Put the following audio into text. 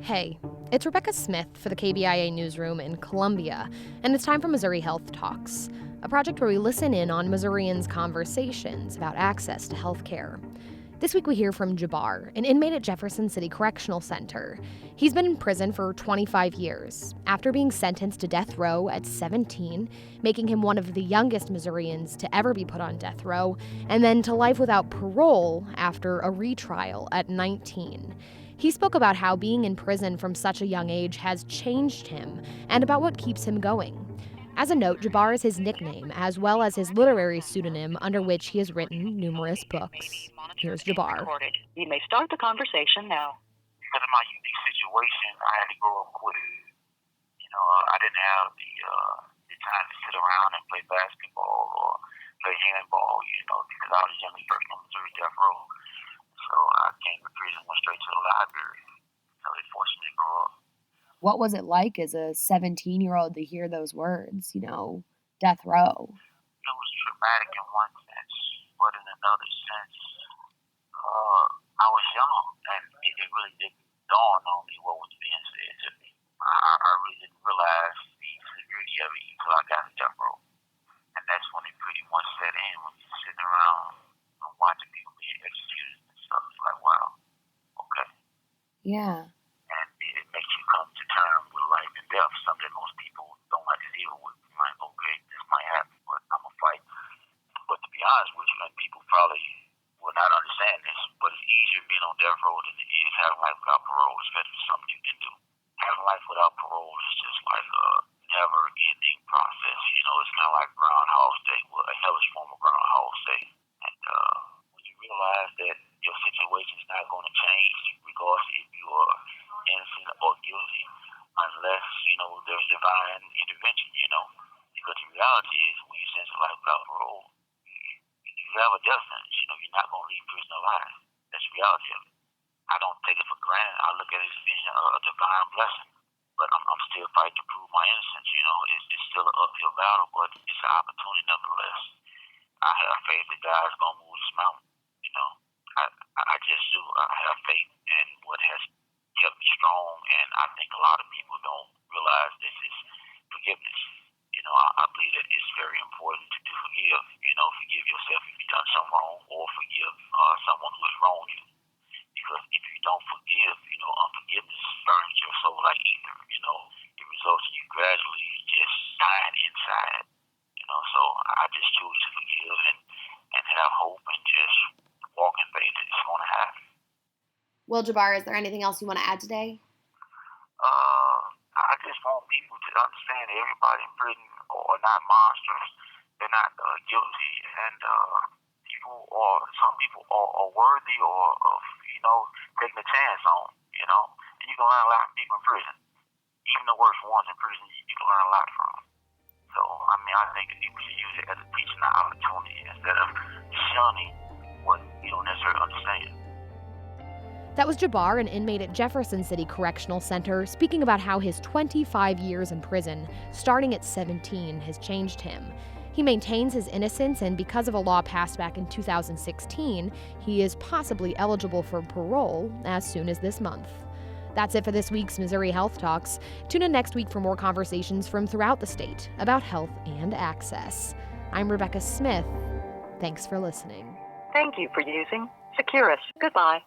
Hey, it's Rebecca Smith for the KBIA Newsroom in Columbia, and it's time for Missouri Health Talks, a project where we listen in on Missourians' conversations about access to health care. This week we hear from Jabbar, an inmate at Jefferson City Correctional Center. He's been in prison for 25 years, after being sentenced to death row at 17, making him one of the youngest Missourians to ever be put on death row, and then to life without parole after a retrial at 19. He spoke about how being in prison from such a young age has changed him and about what keeps him going. As a note, Jabbar is his nickname, as well as his literary pseudonym under which he has written numerous books. Here's Jabbar. You may start the conversation now. Because of my unique situation, I had to grow up quick. I didn't have the time to sit around and play basketball or play handball, because I was young and first on Missouri death row. So I came to prison, went straight to the library. So they forced me to grow up. What was it like as a 17-year-old to hear those words, death row? It was traumatic in one sense, but in another sense, I was young, and it really didn't dawn on me what was being said to me. I really didn't realize the severity of it until I got to death row. And that's when it pretty much set in, when you're sitting around and watching people being executed and stuff. It's like, wow, okay. Yeah. And it makes you come to terms with life and death, something most people don't like to deal with. You're like, okay, this might happen, but I'm going to fight. But to be honest with you, and people probably will not understand this, but it's easier being on death row than it is having life without parole, especially something you can do. Having life without parole is just like a never-ending process. It's kind of like Groundhog's Day, well, a hellish form of Groundhog's Day. And when you realize that your situation is not going to change, regardless if you are innocent or guilty, unless, there's divine intervention, Because the reality is, when you sentence life without parole, you have a death sentence. You're not going to leave prison alive. That's the reality of it. I don't take it for granted. I look at it as being a divine blessing. But I'm still fighting to prove my innocence. It's still an uphill battle, but it's an opportunity nonetheless. I have faith that God's going to move this mountain. I just do. I have faith in what has kept me strong, and I think a lot of people don't realize this is forgiveness. I believe that it's very important to forgive. Forgive yourself if you've done something wrong, or forgive someone who has wronged you. Because if you don't forgive, unforgiveness burns your soul like ether. It results in you gradually just dying inside. So I just choose to forgive and have hope and just walk in faith that it's going to happen. Well, Jabbar, is there anything else you want to add today? I just want people to understand that everybody in prison are not monsters. They're not guilty, and some people are worthy of taking a chance on. And you can learn a lot from people in prison. Even the worst ones in prison, you can learn a lot from. So I think that people should use it as a teaching opportunity instead of shunning what you don't necessarily understand. That was Jabbar, an inmate at Jefferson City Correctional Center, speaking about how his 25 years in prison, starting at 17, has changed him. He maintains his innocence, and because of a law passed back in 2016, he is possibly eligible for parole as soon as this month. That's it for this week's Missouri Health Talks. Tune in next week for more conversations from throughout the state about health and access. I'm Rebecca Smith. Thanks for listening. Thank you for using Securus. Goodbye.